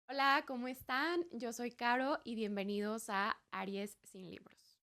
Hola, ¿cómo están? Yo soy Caro y bienvenidos a Aries sin libros.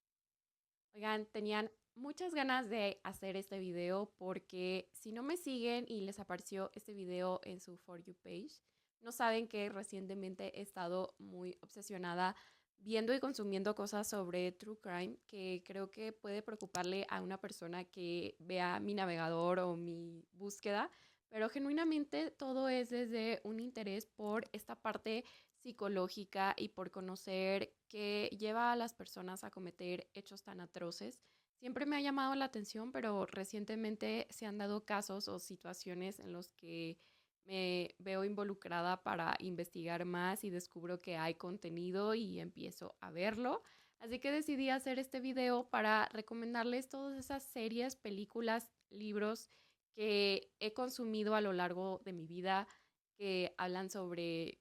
Oigan, tenían muchas ganas de hacer este video porque si no me siguen y les apareció este video en su For You page, no saben que recientemente he estado muy obsesionada viendo y consumiendo cosas sobre True Crime que creo que puede preocuparle a una persona que vea mi navegador o mi búsqueda, pero genuinamente todo es desde un interés por esta parte psicológica y por conocer qué lleva a las personas a cometer hechos tan atroces. Siempre me ha llamado la atención, pero recientemente se han dado casos o situaciones en los que me veo involucrada para investigar más y descubro que hay contenido y empiezo a verlo. Así que decidí hacer este video para recomendarles todas esas series, películas, libros que he consumido a lo largo de mi vida que hablan sobre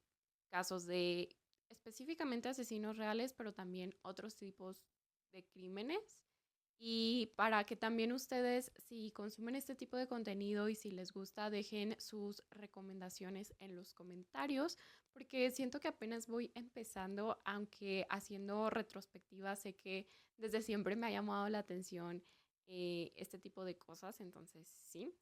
casos de específicamente asesinos reales, pero también otros tipos de crímenes. Y para que también ustedes, si consumen este tipo de contenido y si les gusta, dejen sus recomendaciones en los comentarios, porque siento que apenas voy empezando, aunque haciendo retrospectiva sé que desde siempre me ha llamado la atención este tipo de cosas, entonces sí.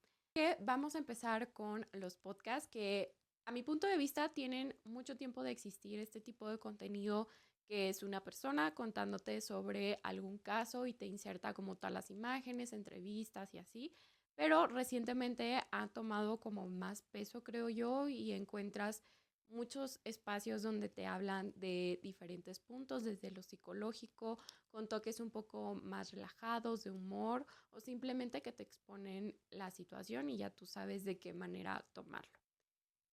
Vamos a empezar con los podcasts que a mi punto de vista tienen mucho tiempo de existir este tipo de contenido que es una persona contándote sobre algún caso y te inserta como tal las imágenes, entrevistas y así, pero recientemente ha tomado como más peso, creo yo, y encuentras muchos espacios donde te hablan de diferentes puntos, desde lo psicológico, con toques un poco más relajados, de humor, o simplemente que te exponen la situación y ya tú sabes de qué manera tomarlo.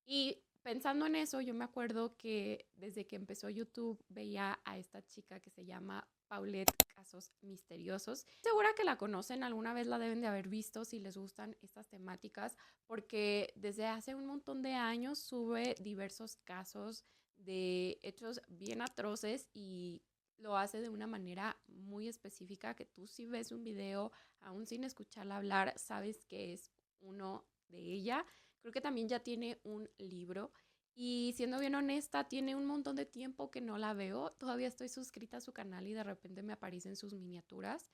Y pensando en eso, yo me acuerdo que desde que empezó YouTube veía a esta chica que se llama Paulette Casos Misteriosos. Segura que la conocen, alguna vez la deben de haber visto si les gustan estas temáticas, porque desde hace un montón de años sube diversos casos de hechos bien atroces y lo hace de una manera muy específica que tú si ves un video, aún sin escucharla hablar, sabes que es uno de ella. Creo que también ya tiene un libro y siendo bien honesta, tiene un montón de tiempo que no la veo. Todavía estoy suscrita a su canal y de repente me aparecen sus miniaturas,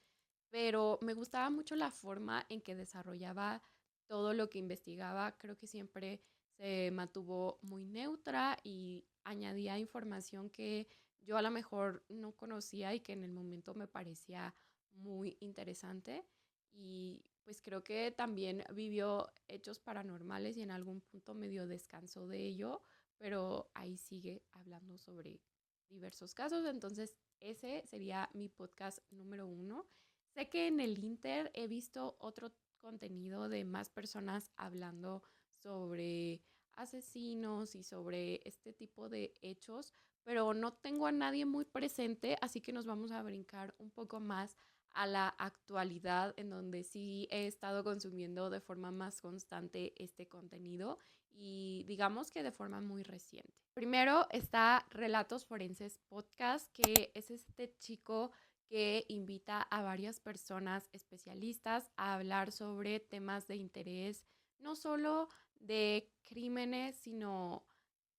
pero me gustaba mucho la forma en que desarrollaba todo lo que investigaba. Creo que siempre se mantuvo muy neutra y añadía información que yo a lo mejor no conocía y que en el momento me parecía muy interesante. Y pues creo que también vivió hechos paranormales y en algún punto medio descansó de ello, pero ahí sigue hablando sobre diversos casos. Entonces, ese sería mi podcast número uno. Sé que en el Inter he visto otro contenido de más personas hablando sobre asesinos y sobre este tipo de hechos, pero no tengo a nadie muy presente, así que nos vamos a brincar un poco más a la actualidad, en donde sí he estado consumiendo de forma más constante este contenido y digamos que de forma muy reciente. Primero está Relatos Forenses Podcast, que es este chico que invita a varias personas especialistas a hablar sobre temas de interés, no solo de crímenes, sino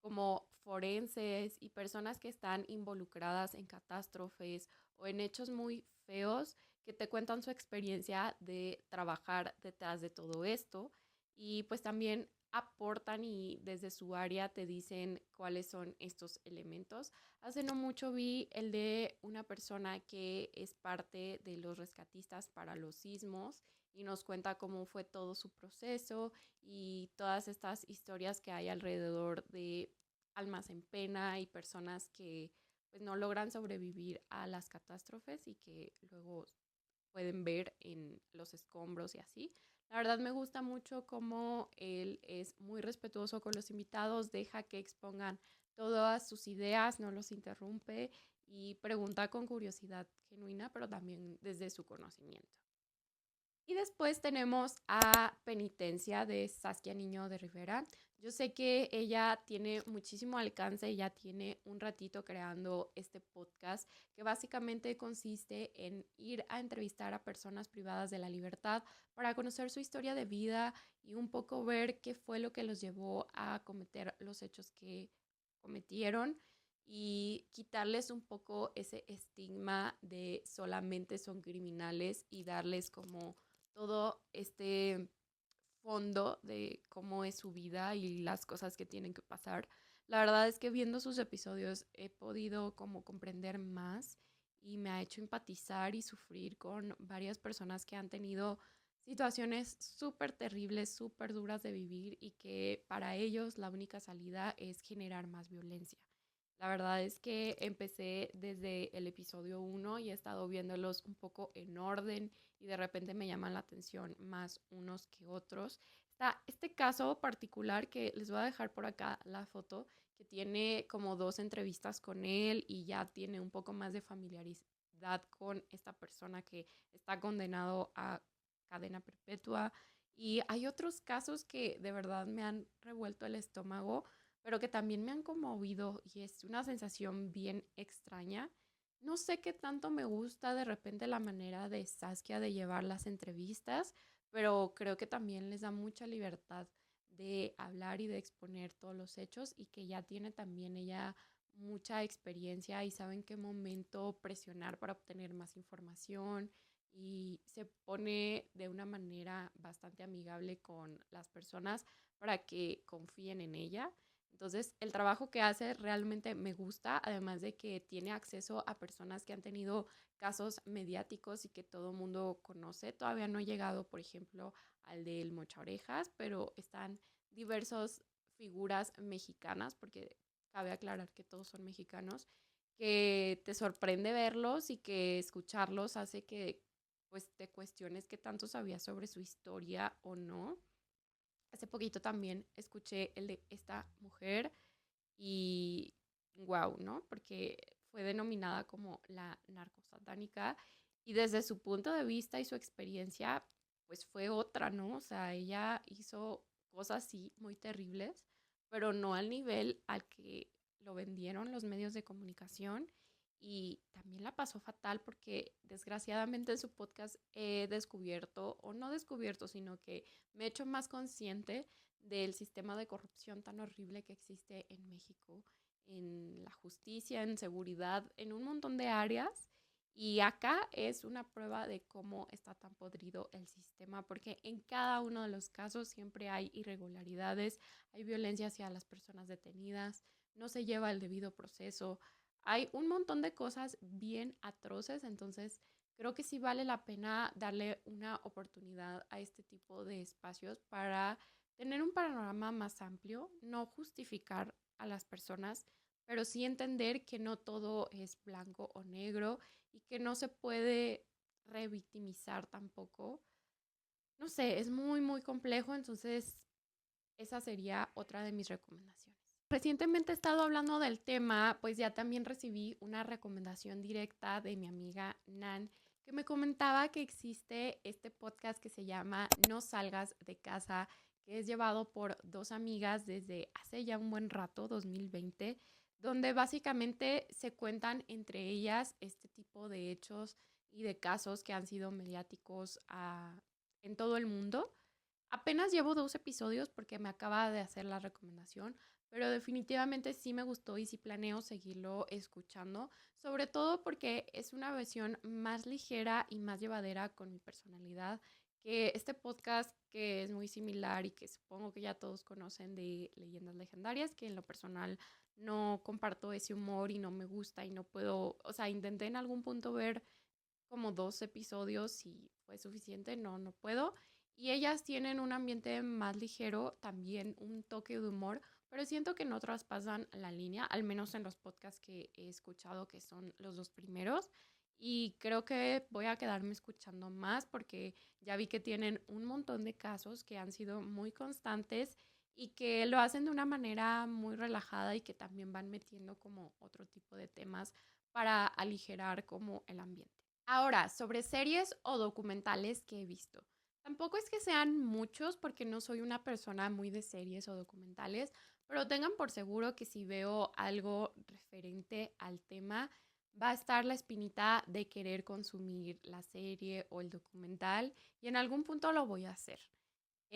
como forenses y personas que están involucradas en catástrofes o en hechos muy feos que te cuentan su experiencia de trabajar detrás de todo esto y pues también aportan y desde su área te dicen cuáles son estos elementos. Hace no mucho vi el de una persona que es parte de los rescatistas para los sismos y nos cuenta cómo fue todo su proceso y todas estas historias que hay alrededor de almas en pena y personas que pues no logran sobrevivir a las catástrofes y que luego pueden ver en los escombros y así. La verdad me gusta mucho cómo él es muy respetuoso con los invitados, deja que expongan todas sus ideas, no los interrumpe y pregunta con curiosidad genuina, pero también desde su conocimiento. Y después tenemos a Penitencia de Saskia Niño de Rivera. Yo sé que ella tiene muchísimo alcance, ella tiene un ratito creando este podcast que básicamente consiste en ir a entrevistar a personas privadas de la libertad para conocer su historia de vida y un poco ver qué fue lo que los llevó a cometer los hechos que cometieron y quitarles un poco ese estigma de solamente son criminales y darles como todo este fondo de cómo es su vida y las cosas que tienen que pasar. La verdad es que viendo sus episodios he podido como comprender más y me ha hecho empatizar y sufrir con varias personas que han tenido situaciones súper terribles, súper duras de vivir y que para ellos la única salida es generar más violencia. La verdad es que empecé desde el episodio 1 y he estado viéndolos un poco en orden y de repente me llaman la atención más unos que otros. Está este caso particular que les voy a dejar por acá la foto, que tiene como 2 entrevistas con él y ya tiene un poco más de familiaridad con esta persona que está condenado a cadena perpetua. Y hay otros casos que de verdad me han revuelto el estómago, pero que también me han conmovido y es una sensación bien extraña. No sé qué tanto me gusta de repente la manera de Saskia de llevar las entrevistas, pero creo que también les da mucha libertad de hablar y de exponer todos los hechos y que ya tiene también ella mucha experiencia y sabe en qué momento presionar para obtener más información y se pone de una manera bastante amigable con las personas para que confíen en ella. Entonces, el trabajo que hace realmente me gusta, además de que tiene acceso a personas que han tenido casos mediáticos y que todo el mundo conoce. Todavía no he llegado, por ejemplo, al del Mocha Orejas, pero están diversas figuras mexicanas, porque cabe aclarar que todos son mexicanos, que te sorprende verlos y que escucharlos hace que pues te cuestiones qué tanto sabías sobre su historia o no. Hace poquito también escuché el de esta mujer y wow, ¿no? Porque fue denominada como la narcosatánica y desde su punto de vista y su experiencia, pues fue otra, ¿no? O sea, ella hizo cosas sí muy terribles, pero no al nivel al que lo vendieron los medios de comunicación y también la pasó fatal porque desgraciadamente en su podcast he descubierto, o no descubierto, sino que me he hecho más consciente del sistema de corrupción tan horrible que existe en México, en la justicia, en seguridad, en un montón de áreas. Y acá es una prueba de cómo está tan podrido el sistema, porque en cada uno de los casos siempre hay irregularidades, hay violencia hacia las personas detenidas, no se lleva el debido proceso, hay un montón de cosas bien atroces, entonces creo que sí vale la pena darle una oportunidad a este tipo de espacios para tener un panorama más amplio, no justificar a las personas, pero sí entender que no todo es blanco o negro y que no se puede revictimizar tampoco. No sé, es muy, muy complejo, entonces esa sería otra de mis recomendaciones. Recientemente he estado hablando del tema, pues ya también recibí una recomendación directa de mi amiga Nan, que me comentaba que existe este podcast que se llama No salgas de casa, que es llevado por 2 amigas desde hace ya un buen rato, 2020, donde básicamente se cuentan entre ellas este tipo de hechos y de casos que han sido mediáticos en todo el mundo. Apenas llevo 2 episodios porque me acaba de hacer la recomendación, pero definitivamente sí me gustó y sí planeo seguirlo escuchando, sobre todo porque es una versión más ligera y más llevadera con mi personalidad que este podcast que es muy similar y que supongo que ya todos conocen de Leyendas Legendarias, que en lo personal no comparto ese humor y no me gusta y no puedo, o sea, intenté en algún punto ver como 2 episodios y fue suficiente, no, no puedo. Y ellas tienen un ambiente más ligero, también un toque de humor, pero siento que no traspasan la línea, al menos en los podcasts que he escuchado, que son los 2 primeros. Y creo que voy a quedarme escuchando más porque ya vi que tienen un montón de casos que han sido muy constantes y que lo hacen de una manera muy relajada y que también van metiendo como otro tipo de temas para aligerar como el ambiente. Ahora, sobre series o documentales que he visto. Tampoco es que sean muchos porque no soy una persona muy de series o documentales, pero tengan por seguro que si veo algo referente al tema, va a estar la espinita de querer consumir la serie o el documental y en algún punto lo voy a hacer.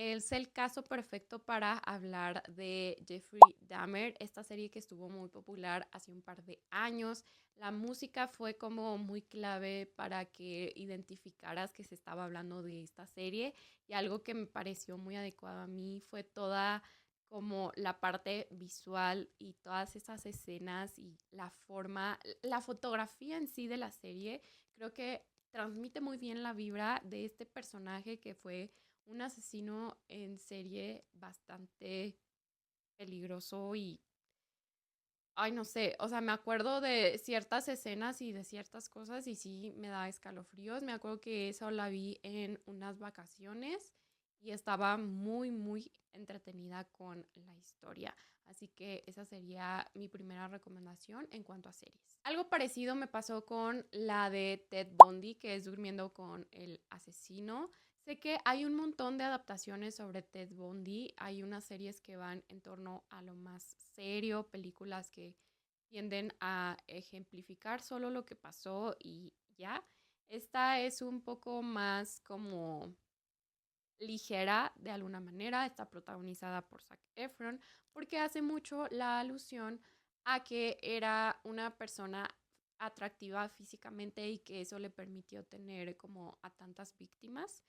Es el caso perfecto para hablar de Jeffrey Dahmer, esta serie que estuvo muy popular hace un par de años. La música fue como muy clave para que identificaras que se estaba hablando de esta serie y algo que me pareció muy adecuado a mí fue toda como la parte visual y todas esas escenas y la forma, la fotografía en sí de la serie. Creo que transmite muy bien la vibra de este personaje que fue un asesino en serie bastante peligroso y, ay, no sé, o sea, me acuerdo de ciertas escenas y de ciertas cosas y sí me da escalofríos. Me acuerdo que eso la vi en unas vacaciones y estaba muy, muy entretenida con la historia. Así que esa sería mi primera recomendación en cuanto a series. Algo parecido me pasó con la de Ted Bundy, que es Durmiendo con el asesino. Sé que hay un montón de adaptaciones sobre Ted Bundy. Hay unas series que van en torno a lo más serio, películas que tienden a ejemplificar solo lo que pasó y ya. Esta es un poco más como ligera de alguna manera, está protagonizada por Zac Efron, porque hace mucho la alusión a que era una persona atractiva físicamente y que eso le permitió tener como a tantas víctimas.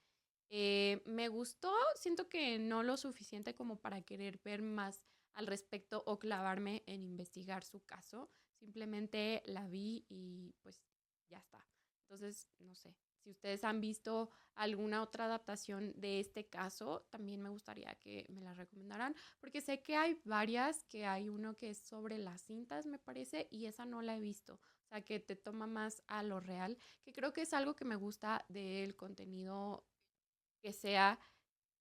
Me gustó, siento que no lo suficiente como para querer ver más al respecto o clavarme en investigar su caso. Simplemente la vi y pues ya está. Entonces, no sé, si ustedes han visto alguna otra adaptación de este caso, también me gustaría que me la recomendaran, porque sé que hay varias, que hay uno que es sobre las cintas, me parece, y esa no la he visto. O sea, que te toma más a lo real, que creo que es algo que me gusta del contenido que sea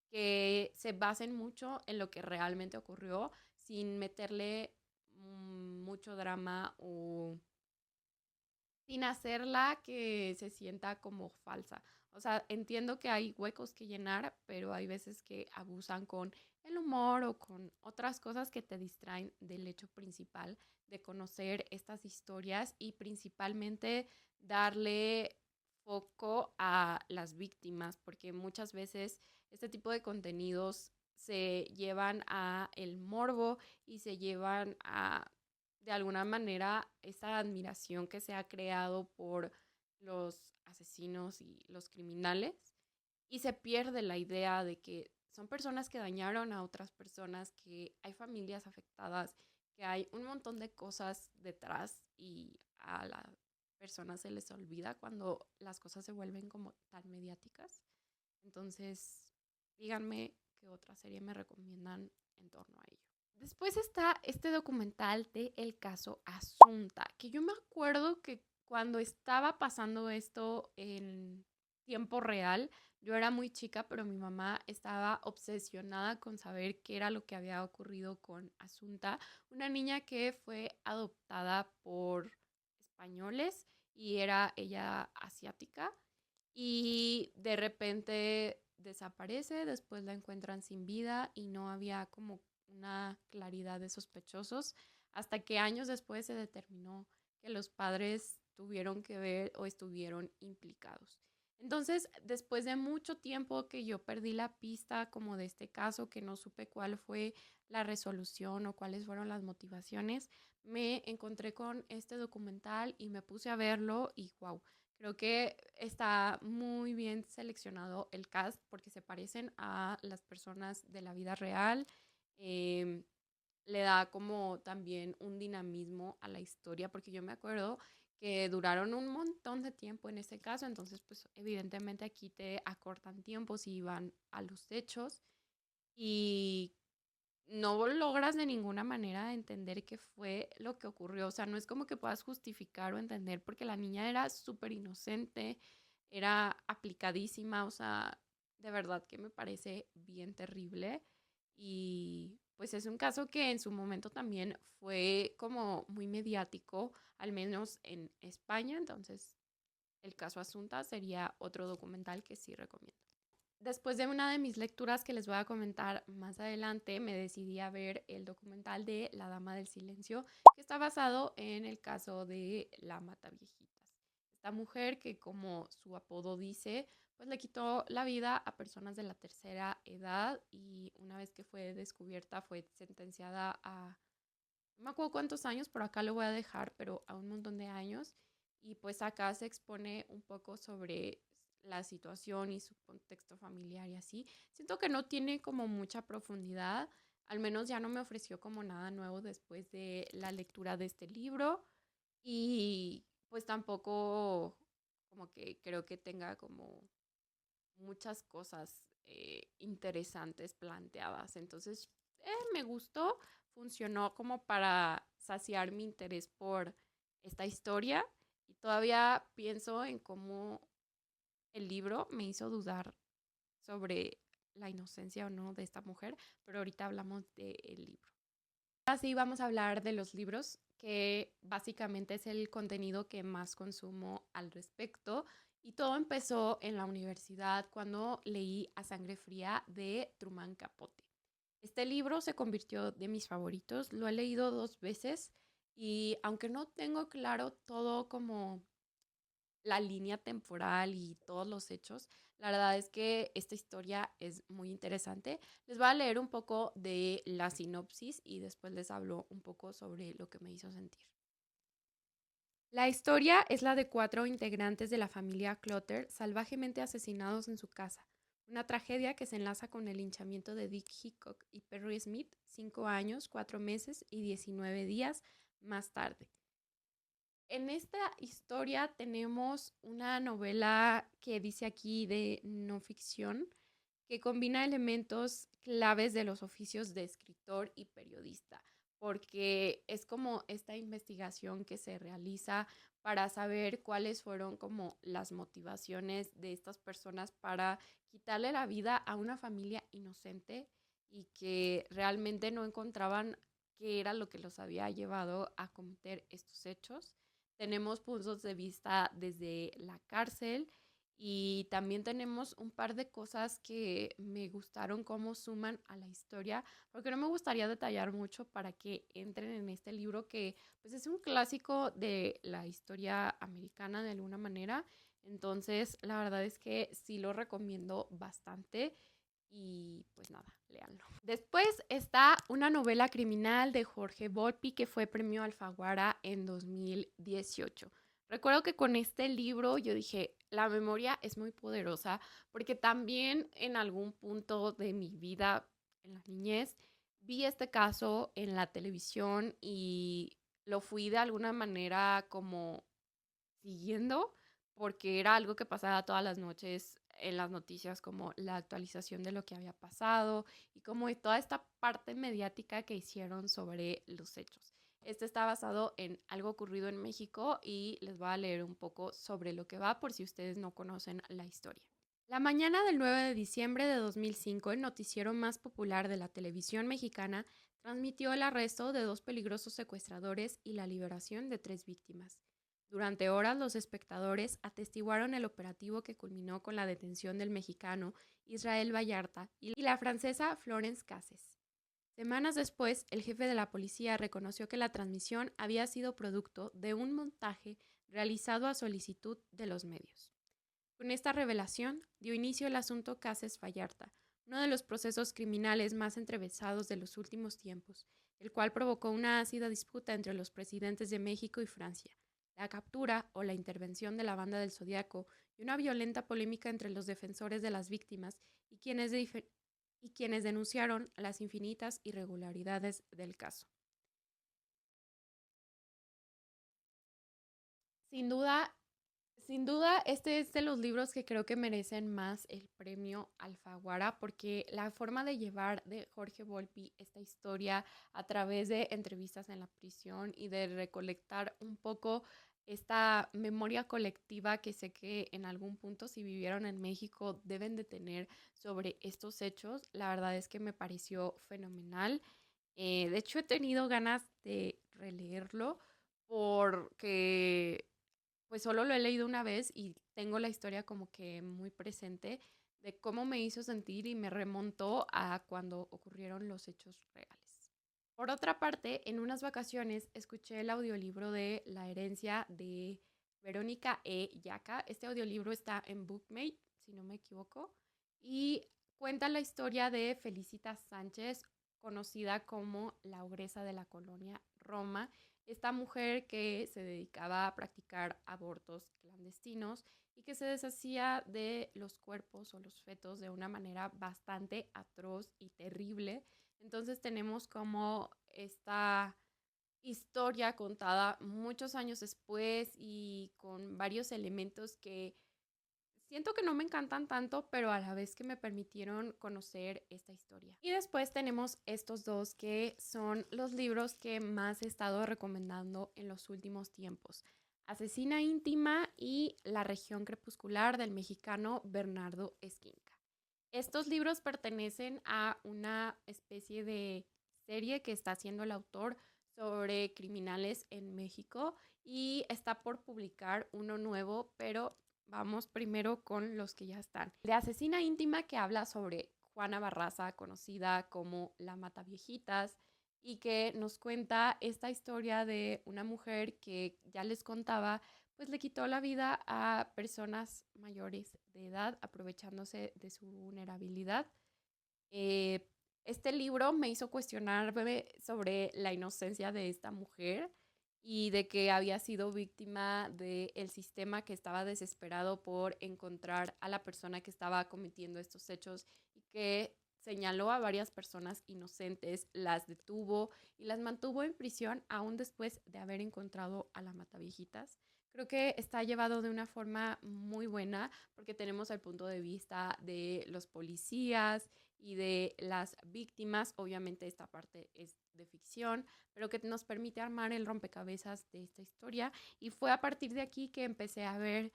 que se basen mucho en lo que realmente ocurrió sin meterle mucho drama o sin hacerla que se sienta como falsa. O sea, entiendo que hay huecos que llenar, pero hay veces que abusan con el humor o con otras cosas que te distraen del hecho principal de conocer estas historias y principalmente darle foco a las víctimas, porque muchas veces este tipo de contenidos se llevan a el morbo y se llevan a de alguna manera esa admiración que se ha creado por los asesinos y los criminales y se pierde la idea de que son personas que dañaron a otras personas, que hay familias afectadas, que hay un montón de cosas detrás y a las personas se les olvida cuando las cosas se vuelven como tan mediáticas. Entonces, díganme qué otra serie me recomiendan en torno a ello. Después está este documental de El caso Asunta, que yo me acuerdo que cuando estaba pasando esto en tiempo real, yo era muy chica, pero mi mamá estaba obsesionada con saber qué era lo que había ocurrido con Asunta, una niña que fue adoptada por españoles y era ella asiática y de repente desaparece, después la encuentran sin vida y no había como una claridad de sospechosos hasta que años después se determinó que los padres tuvieron que ver o estuvieron implicados. Entonces, después de mucho tiempo que yo perdí la pista como de este caso, que no supe cuál fue la resolución o cuáles fueron las motivaciones, me encontré con este documental y me puse a verlo y wow, creo que está muy bien seleccionado el cast porque se parecen a las personas de la vida real. Eh, Le da como también un dinamismo a la historia, porque yo me acuerdo que duraron un montón de tiempo en este caso, entonces pues evidentemente aquí te acortan tiempos y van a los hechos y no logras de ninguna manera entender qué fue lo que ocurrió. O sea, no es como que puedas justificar o entender porque la niña era súper inocente, era aplicadísima, o sea, de verdad que me parece bien terrible. Y pues es un caso que en su momento también fue como muy mediático, al menos en España. Entonces, el caso Asunta sería otro documental que sí recomiendo. Después de una de mis lecturas que les voy a comentar más adelante, me decidí a ver el documental de La Dama del Silencio, que está basado en el caso de la Mataviejitas. esta mujer que, como su apodo dice, pues le quitó la vida a personas de la tercera edad y una vez que fue descubierta fue sentenciada a, no me acuerdo cuántos años, por acá lo voy a dejar, pero a un montón de años. Y pues acá se expone un poco sobre la situación y su contexto familiar y así. Siento que no tiene como mucha profundidad, al menos ya no me ofreció como nada nuevo después de la lectura de este libro y pues tampoco como que creo que tenga como muchas cosas interesantes planteadas. Entonces, me gustó, funcionó como para saciar mi interés por esta historia y todavía pienso en cómo el libro me hizo dudar sobre la inocencia o no de esta mujer, pero ahorita hablamos del libro. Así vamos a hablar de los libros, que básicamente es el contenido que más consumo al respecto. Y todo empezó en la universidad cuando leí A Sangre Fría de Truman Capote. Este libro se convirtió de mis favoritos, lo he leído 2 veces y aunque no tengo claro todo como la línea temporal y todos los hechos. La verdad es que esta historia es muy interesante. Les voy a leer un poco de la sinopsis y después les hablo un poco sobre lo que me hizo sentir. La historia es la de 4 integrantes de la familia Clutter salvajemente asesinados en su casa. Una tragedia que se enlaza con el linchamiento de Dick Hickok y Perry Smith 5 años, 4 meses y 19 días más tarde. En esta historia tenemos una novela que dice aquí de no ficción, que combina elementos claves de los oficios de escritor y periodista, porque es como esta investigación que se realiza para saber cuáles fueron como las motivaciones de estas personas para quitarle la vida a una familia inocente y que realmente no encontraban qué era lo que los había llevado a cometer estos hechos. Tenemos puntos de vista desde la cárcel y también tenemos un par de cosas que me gustaron cómo suman a la historia, porque no me gustaría detallar mucho para que entren en este libro que pues es un clásico de la historia americana de alguna manera. Entonces, la verdad es que sí lo recomiendo bastante y pues nada, léanlo. Después está una novela criminal de Jorge Volpi que fue premio Alfaguara en 2018. Recuerdo que con este libro yo dije, la memoria es muy poderosa porque también en algún punto de mi vida, en la niñez, vi este caso en la televisión y lo fui de alguna manera como siguiendo porque era algo que pasaba todas las noches en las noticias, como la actualización de lo que había pasado y como de toda esta parte mediática que hicieron sobre los hechos. Este está basado en algo ocurrido en México y les voy a leer un poco sobre lo que va por si ustedes no conocen la historia. La mañana del 9 de diciembre de 2005, el noticiero más popular de la televisión mexicana transmitió el arresto de 2 peligrosos secuestradores y la liberación de 3 víctimas. Durante horas los espectadores atestiguaron el operativo que culminó con la detención del mexicano Israel Vallarta y la francesa Florence Cassés. Semanas después, el jefe de la policía reconoció que la transmisión había sido producto de un montaje realizado a solicitud de los medios. Con esta revelación dio inicio el asunto Cassés Vallarta, uno de los procesos criminales más entrevesados de los últimos tiempos, el cual provocó una ácida disputa entre los presidentes de México y Francia, la captura o la intervención de la Banda del Zodiaco y una violenta polémica entre los defensores de las víctimas y quienes denunciaron las infinitas irregularidades del caso. Sin duda, Sin duda, este es de los libros que creo que merecen más el premio Alfaguara porque la forma de llevar de Jorge Volpi esta historia a través de entrevistas en la prisión y de recolectar un poco esta memoria colectiva que sé que en algún punto si vivieron en México deben de tener sobre estos hechos, la verdad es que me pareció fenomenal. De hecho, he tenido ganas de releerlo porque pues solo lo he leído una vez y tengo la historia como que muy presente de cómo me hizo sentir y me remontó a cuando ocurrieron los hechos reales. Por otra parte, en unas vacaciones escuché el audiolibro de La herencia de Verónica E. Yaca. Este audiolibro está en Bookmate, si no me equivoco, y cuenta la historia de Felicitas Sánchez, conocida como la ogresa de la colonia Roma, esta mujer que se dedicaba a practicar abortos clandestinos y que se deshacía de los cuerpos o los fetos de una manera bastante atroz y terrible. Entonces tenemos como esta historia contada muchos años después y con varios elementos que siento que no me encantan tanto, pero a la vez que me permitieron conocer esta historia. Y después tenemos estos dos que son los libros que más he estado recomendando en los últimos tiempos. Asesina íntima y La región crepuscular del mexicano Bernardo Esquinca. Estos libros pertenecen a una especie de serie que está haciendo el autor sobre criminales en México y está por publicar uno nuevo, pero vamos primero con los que ya están. De Asesina íntima, que habla sobre Juana Barraza, conocida como la Mataviejitas, y que nos cuenta esta historia de una mujer que ya les contaba, pues le quitó la vida a personas mayores de edad, aprovechándose de su vulnerabilidad. Eh, este libro me hizo cuestionarme sobre la inocencia de esta mujer y de que había sido víctima del sistema que estaba desesperado por encontrar a la persona que estaba cometiendo estos hechos y que señaló a varias personas inocentes, las detuvo y las mantuvo en prisión aún después de haber encontrado a la Mataviejitas. Creo que está llevado de una forma muy buena porque tenemos el punto de vista de los policías y de las víctimas. Obviamente esta parte es de ficción, pero que nos permite armar el rompecabezas de esta historia. Y fue a partir de aquí que empecé a ver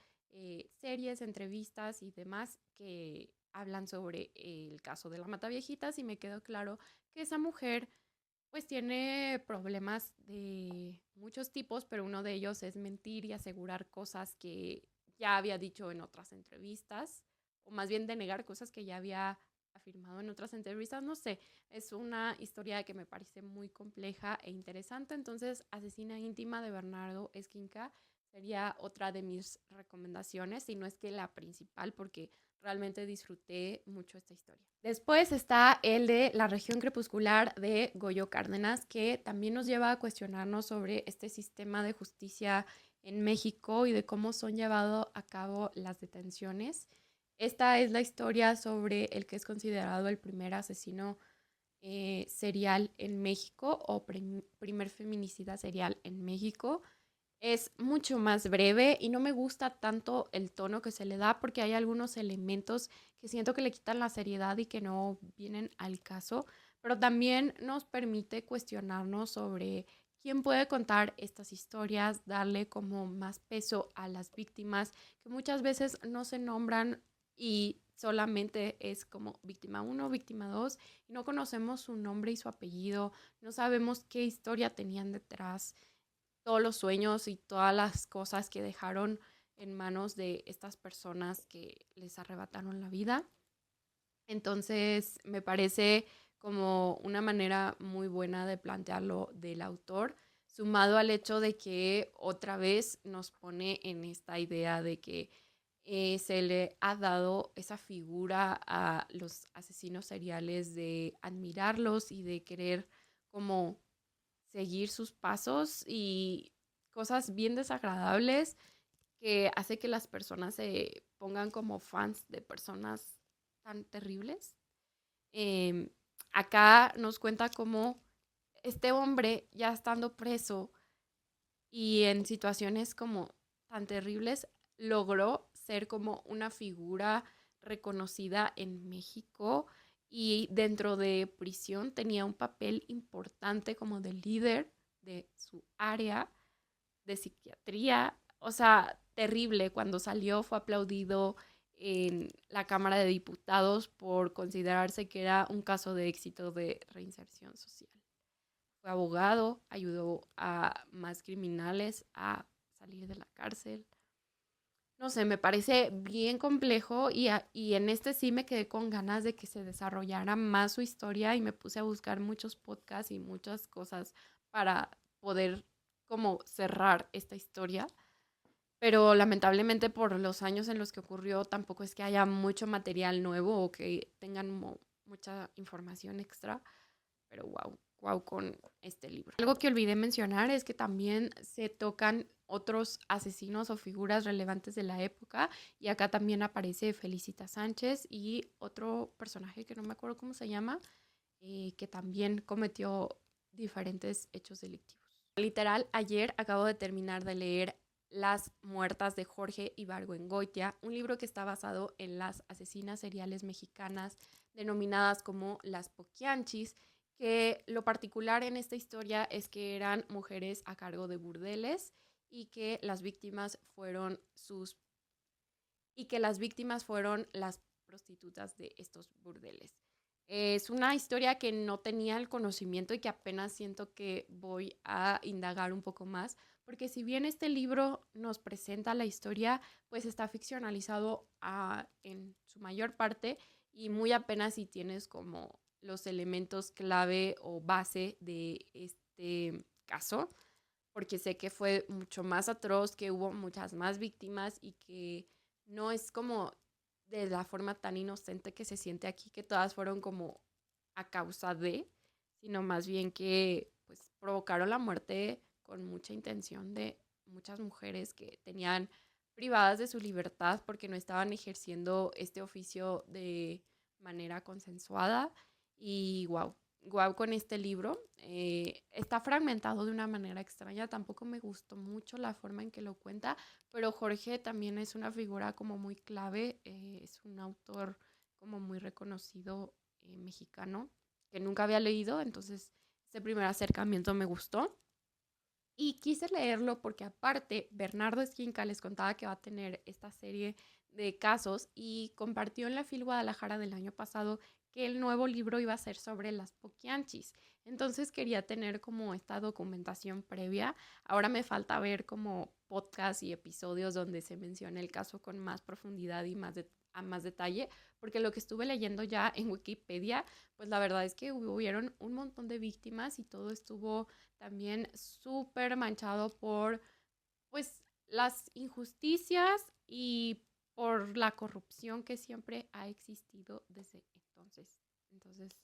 series, entrevistas y demás que hablan sobre el caso de la Mataviejitas y me quedó claro que esa mujer pues tiene problemas de muchos tipos, pero uno de ellos es mentir y asegurar cosas que ya había dicho en otras entrevistas, o más bien denegar cosas que ya había afirmado en otras entrevistas. No sé, es una historia que me parece muy compleja e interesante. Entonces, Asesina íntima de Bernardo Esquinca sería otra de mis recomendaciones, y no es que la principal, porque realmente disfruté mucho esta historia. Después está el de La región crepuscular de Goyo Cárdenas, que también nos lleva a cuestionarnos sobre este sistema de justicia en México y de cómo son llevadas a cabo las detenciones. Esta es la historia sobre el que es considerado el primer asesino serial en México o primer feminicida serial en México. Es mucho más breve y no me gusta tanto el tono que se le da porque hay algunos elementos que siento que le quitan la seriedad y que no vienen al caso, pero también nos permite cuestionarnos sobre quién puede contar estas historias, darle como más peso a las víctimas que muchas veces no se nombran y solamente es como víctima 1, víctima 2 y no conocemos su nombre y su apellido, no sabemos qué historia tenían detrás, todos los sueños y todas las cosas que dejaron en manos de estas personas que les arrebataron la vida. Entonces, me parece como una manera muy buena de plantearlo del autor, sumado al hecho de que otra vez nos pone en esta idea de que se le ha dado esa figura a los asesinos seriales de admirarlos y de querer como seguir sus pasos y cosas bien desagradables que hace que las personas se pongan como fans de personas tan terribles. Eh, Acá nos cuenta cómo este hombre, ya estando preso y en situaciones como tan terribles, logró ser como una figura reconocida en México y dentro de prisión tenía un papel importante como de líder de su área de psiquiatría. O sea, terrible. Cuando salió fue aplaudido en la Cámara de Diputados por considerarse que era un caso de éxito de reinserción social. Fue abogado, ayudó a más criminales a salir de la cárcel. No sé, me parece bien complejo y en este sí me quedé con ganas de que se desarrollara más su historia y me puse a buscar muchos podcasts y muchas cosas para poder como cerrar esta historia. pero lamentablemente por los años en los que ocurrió tampoco es que haya mucho material nuevo o que tengan mucha información extra, pero wow con este libro. Algo que olvidé mencionar es que también se tocan otros asesinos o figuras relevantes de la época y acá también aparece Felicita Sánchez y otro personaje que no me acuerdo cómo se llama, que también cometió diferentes hechos delictivos. Literal, ayer acabo de terminar de leer Las muertas de Jorge Ibargüengoitia, un libro que está basado en las asesinas seriales mexicanas denominadas como las Poquianchis, que lo particular en esta historia es que eran mujeres a cargo de burdeles y que las víctimas fueron las prostitutas de estos burdeles. Es una historia que no tenía el conocimiento y que apenas siento que voy a indagar un poco más, porque si bien este libro nos presenta la historia, pues está ficcionalizado en su mayor parte y muy apenas si tienes como los elementos clave o base de este caso, porque sé que fue mucho más atroz, que hubo muchas más víctimas y que no es como de la forma tan inocente que se siente aquí, que todas fueron como a causa de, sino más bien que pues provocaron la muerte con mucha intención de muchas mujeres que tenían privadas de su libertad porque no estaban ejerciendo este oficio de manera consensuada. Y wow con este libro. Está fragmentado de una manera extraña, tampoco me gustó mucho la forma en que lo cuenta, pero Jorge también es una figura como muy clave, es un autor como muy reconocido, mexicano, que nunca había leído, entonces este primer acercamiento me gustó. Y quise leerlo porque aparte Bernardo Esquinca les contaba que va a tener esta serie de casos y compartió en la FIL Guadalajara del año pasado que el nuevo libro iba a ser sobre las Poquianchis. Entonces quería tener como esta documentación previa. Ahora me falta ver como podcasts y episodios donde se menciona el caso con más profundidad y a más detalle, porque lo que estuve leyendo ya en Wikipedia, pues la verdad es que hubieron un montón de víctimas y todo estuvo también súper manchado por pues las injusticias y por la corrupción que siempre ha existido desde entonces. Entonces,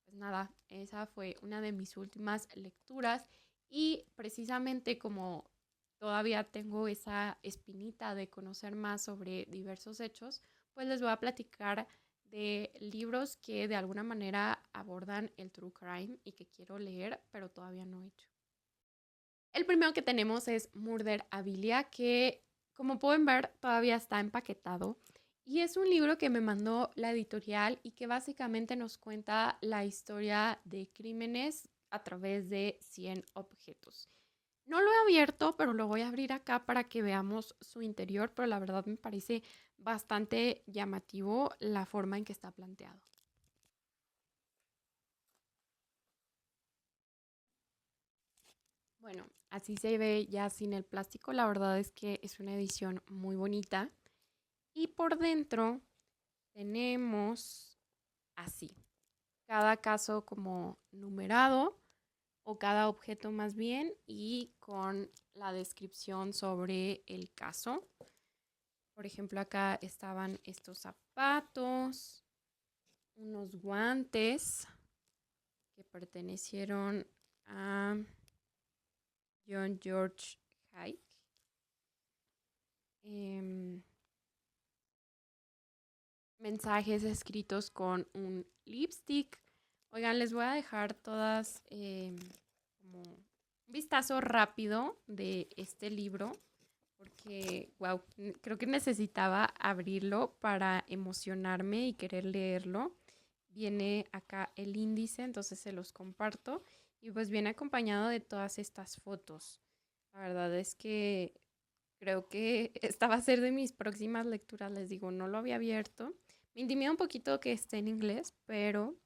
pues nada, esa fue una de mis últimas lecturas y precisamente como todavía tengo esa espinita de conocer más sobre diversos hechos, pues les voy a platicar de libros que de alguna manera abordan el true crime y que quiero leer, pero todavía no he hecho. El primero que tenemos es Murder Habilia, que como pueden ver todavía está empaquetado. Y es un libro que me mandó la editorial y que básicamente nos cuenta la historia de crímenes a través de 100 objetos. No lo he abierto, pero lo voy a abrir acá para que veamos su interior, pero la verdad me parece bastante llamativo la forma en que está planteado. Bueno, así se ve ya sin el plástico. La verdad es que es una edición muy bonita. Y por dentro tenemos así, cada caso como numerado o cada objeto más bien y con la descripción sobre el caso. Por ejemplo, acá estaban estos zapatos, unos guantes que pertenecieron a John George Haig. Mensajes escritos con un lipstick. Oigan, les voy a dejar todas como un vistazo rápido de este libro porque, wow, creo que necesitaba abrirlo para emocionarme y querer leerlo. Viene acá el índice, entonces se los comparto y pues viene acompañado de todas estas fotos. La verdad es que creo que esta va a ser de mis próximas lecturas, les digo, no lo había abierto. Me intimida un poquito que esté en inglés, pero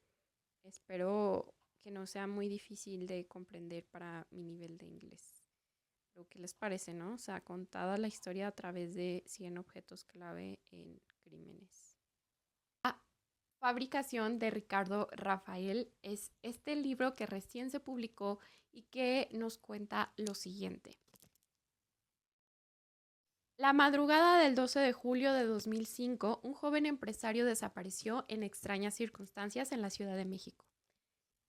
espero que no sea muy difícil de comprender para mi nivel de inglés. Lo que les parece, ¿no? O sea, contada la historia a través de 100 objetos clave en crímenes. La fabricación de Ricardo Rafael es este libro que recién se publicó y que nos cuenta lo siguiente. La madrugada del 12 de julio de 2005, un joven empresario desapareció en extrañas circunstancias en la Ciudad de México.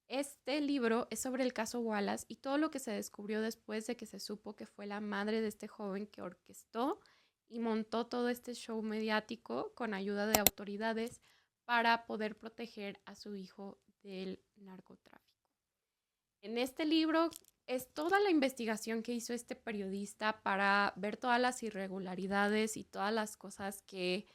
Este libro es sobre el caso Wallace y todo lo que se descubrió después de que se supo que fue la madre de este joven que orquestó y montó todo este show mediático con ayuda de autoridades para poder proteger a su hijo del narcotráfico. En este libro es toda la investigación que hizo este periodista para ver todas las irregularidades y todas las cosas que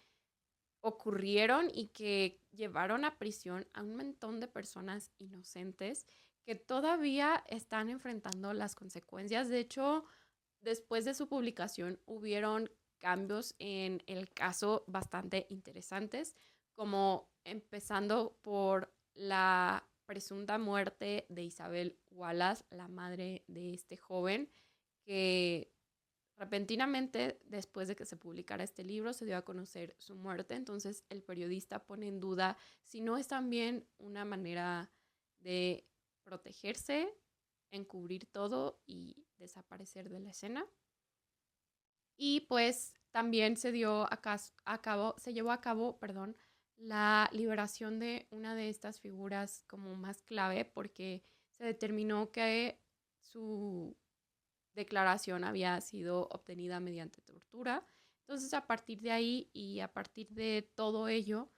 ocurrieron y que llevaron a prisión a un montón de personas inocentes que todavía están enfrentando las consecuencias. De hecho, después de su publicación hubieron cambios en el caso bastante interesantes, como empezando por la presunta muerte de Isabel Wallace, la madre de este joven, que repentinamente, después de que se publicara este libro, se dio a conocer su muerte. Entonces el periodista pone en duda si no es también una manera de protegerse, encubrir todo y desaparecer de la escena. Y pues también se llevó a cabo, perdón, la liberación de una de estas figuras como más clave porque se determinó que su declaración había sido obtenida mediante tortura. Entonces, a partir de ahí y a partir de todo ello,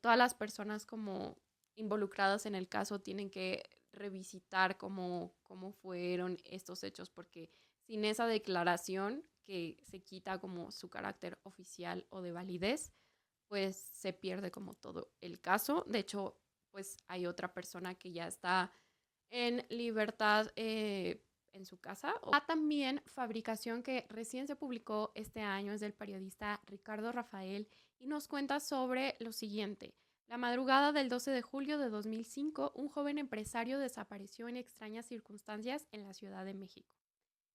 todas las personas como involucradas en el caso tienen que revisitar cómo fueron estos hechos, porque sin esa declaración que se quita como su carácter oficial o de validez, pues se pierde como todo el caso. De hecho, pues hay otra persona que ya está en libertad en su casa. También Fabricación, que recién se publicó este año, es del periodista Ricardo Rafael y nos cuenta sobre lo siguiente. La madrugada del 12 de julio de 2005, un joven empresario desapareció en extrañas circunstancias en la Ciudad de México.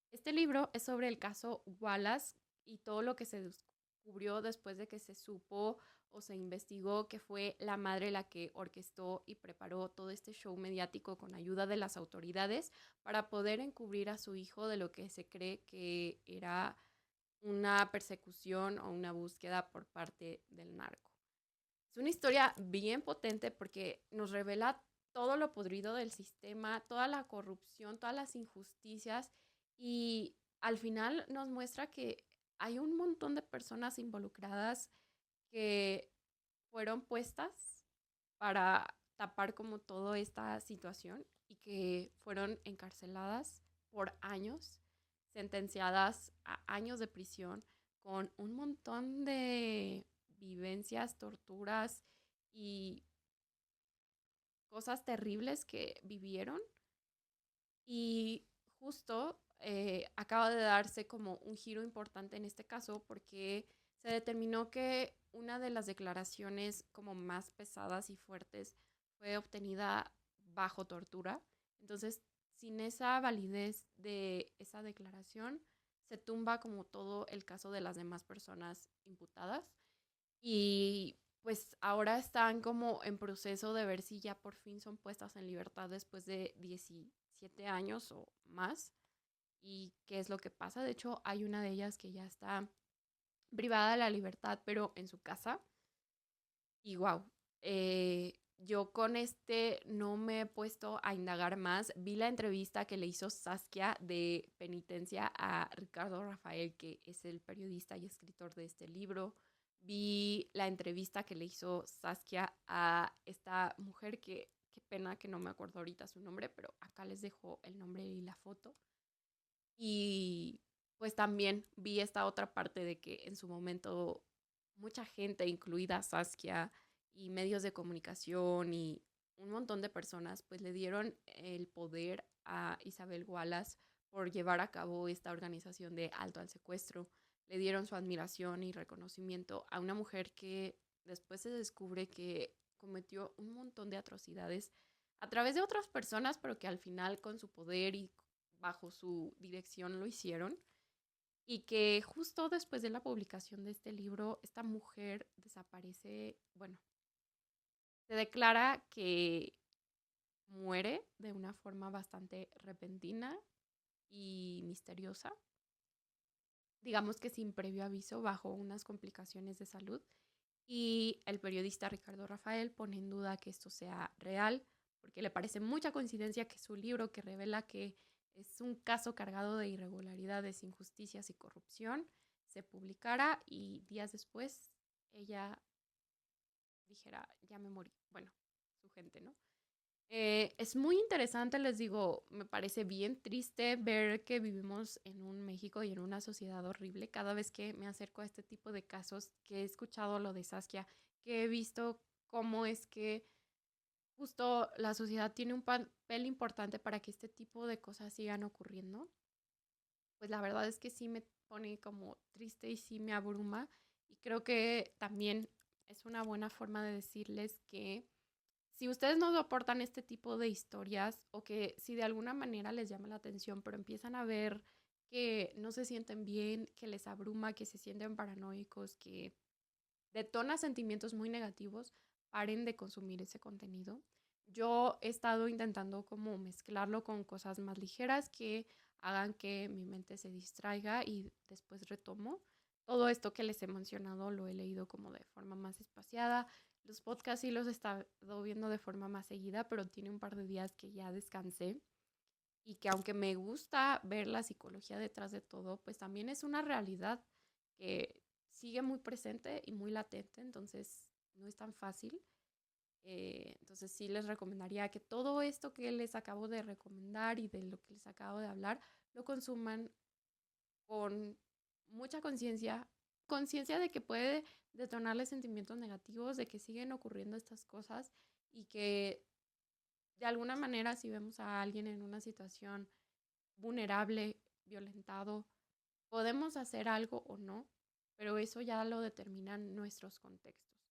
Este libro es sobre el caso Wallace y todo lo que se descubrió después de que se supo o se investigó que fue la madre la que orquestó y preparó todo este show mediático con ayuda de las autoridades para poder encubrir a su hijo de lo que se cree que era una persecución o una búsqueda por parte del narco. Es una historia bien potente porque nos revela todo lo podrido del sistema, toda la corrupción, todas las injusticias y al final nos muestra que hay un montón de personas involucradas que fueron puestas para tapar como toda esta situación y que fueron encarceladas por años, sentenciadas a años de prisión con un montón de vivencias, torturas y cosas terribles que vivieron. Y justo acaba de darse como un giro importante en este caso porque se determinó que una de las declaraciones como más pesadas y fuertes fue obtenida bajo tortura. Entonces, sin esa validez de esa declaración, se tumba como todo el caso de las demás personas imputadas. Y pues ahora están como en proceso de ver si ya por fin son puestas en libertad después de 17 años o más. Y qué es lo que pasa. De hecho, hay una de ellas que ya está privada de la libertad, pero en su casa. Y wow, yo con este no me he puesto a indagar más. Vi la entrevista que le hizo Saskia de penitencia a Ricardo Rafael, que es el periodista y escritor de este libro. Vi la entrevista que le hizo Saskia a esta mujer que, qué pena que no me acuerdo ahorita su nombre, pero acá les dejo el nombre y la foto. Y pues también vi esta otra parte de que en su momento mucha gente, incluida Saskia y medios de comunicación y un montón de personas, pues le dieron el poder a Isabel Wallace por llevar a cabo esta organización de Alto al Secuestro. Le dieron su admiración y reconocimiento a una mujer que después se descubre que cometió un montón de atrocidades a través de otras personas, pero que al final con su poder y bajo su dirección lo hicieron. Y que justo después de la publicación de este libro, esta mujer desaparece, bueno, se declara que muere de una forma bastante repentina y misteriosa. digamos que sin previo aviso, bajo unas complicaciones de salud. Y el periodista Ricardo Rafael pone en duda que esto sea real, porque le parece mucha coincidencia que su libro, que revela que es un caso cargado de irregularidades, injusticias y corrupción, se publicara y días después ella dijera, ya me morí. Bueno, su gente, ¿no? Es muy interesante, les digo, me parece bien triste ver que vivimos en un México y en una sociedad horrible. Cada vez que me acerco a este tipo de casos, que he escuchado lo de Saskia, que he visto cómo es que justo la sociedad tiene un papel importante para que este tipo de cosas sigan ocurriendo, pues la verdad es que sí me pone como triste y sí me abruma. Y creo que también es una buena forma de decirles que si ustedes no soportan este tipo de historias o que si de alguna manera les llama la atención, pero empiezan a ver que no se sienten bien, que les abruma, que se sienten paranoicos, que detona sentimientos muy negativos, paren de consumir ese contenido. Yo he estado intentando como mezclarlo con cosas más ligeras que hagan que mi mente se distraiga y después retomo. Todo esto que les he mencionado lo he leído como de forma más espaciada. Los podcasts sí los he estado viendo de forma más seguida, pero tiene un par de días que ya descansé y que aunque me gusta ver la psicología detrás de todo, pues también es una realidad que sigue muy presente y muy latente, entonces no es tan fácil. Entonces sí les recomendaría que todo esto que les acabo de recomendar y de lo que les acabo de hablar, lo consuman con mucha conciencia, conciencia de que puede detonarles sentimientos negativos, de que siguen ocurriendo estas cosas y que de alguna manera si vemos a alguien en una situación vulnerable, violentado, podemos hacer algo o no, pero eso ya lo determinan nuestros contextos.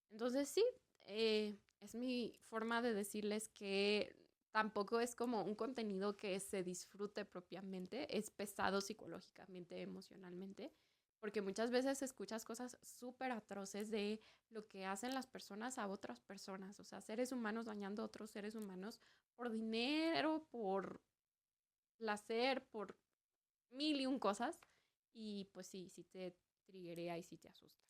Entonces sí, es mi forma de decirles que tampoco es como un contenido que se disfrute propiamente, es pesado psicológicamente, emocionalmente, porque muchas veces escuchas cosas súper atroces de lo que hacen las personas a otras personas, o sea, seres humanos dañando a otros seres humanos por dinero, por placer, por mil y un cosas. Y pues sí, sí te triggerea y sí te asusta.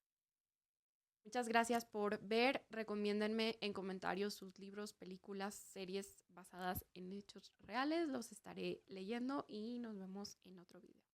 Muchas gracias por ver. Recomiéndenme en comentarios sus libros, películas, series basadas en hechos reales. Los estaré leyendo y nos vemos en otro video.